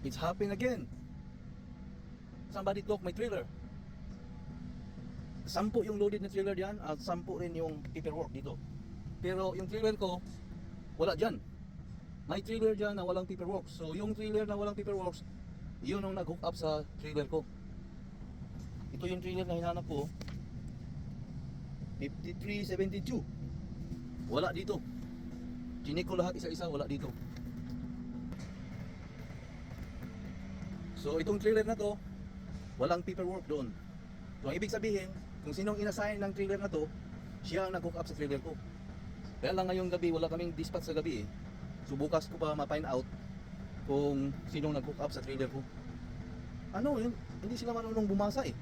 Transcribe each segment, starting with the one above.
It's happened again. Somebody took my trailer. 10 yung loaded na trailer diyan at 10 rin yung paperwork dito. Pero yung trailer ko, wala dyan. May trailer dyan na walang paperwork. So yung trailer na walang paperwork, yun ang nag-hook up sa trailer ko. Ito yung trailer na hinahanap ko. 5372. Wala dito. Chinik ko lahat isa-isa, wala dito. So itong trailer na to, walang paperwork doon. So ang ibig sabihin, kung sinong inassign ng trailer na to, siya ang nag-hook up sa trailer ko. Kaya lang ngayong gabi, wala kaming dispatch sa gabi eh. So bukas ko pa ma-find out kung sinong nag-hook up sa trailer ko. Ano yun? Hindi sila marunong bumasa eh.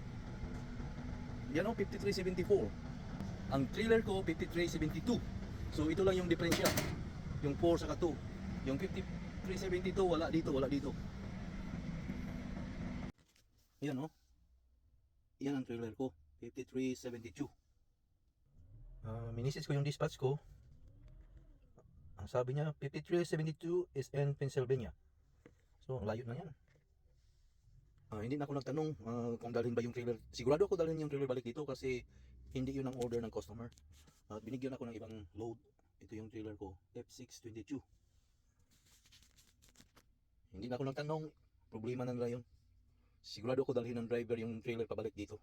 Yan o, 5374. Ang trailer ko, 5372. So ito lang yung diferensya. Yung 4 saka 2. Yung 5372, wala dito, wala dito. Yan o. Yan ang trailer ko, 5372. Minisis ko yung dispatch ko. Ang sabi niya, 5372 is in Pennsylvania. So, ang layo na yan. Hindi na ako nagtanong kung dalhin ba yung trailer. Sigurado ako dalhin yung trailer balik dito kasi hindi yun ang order ng customer. At binigyan ako ng ibang load. Ito yung trailer ko, F622. Hindi na ako nagtanong. Problema na nila yun. Sigurado ako dalhin ng driver yung trailer pabalik dito.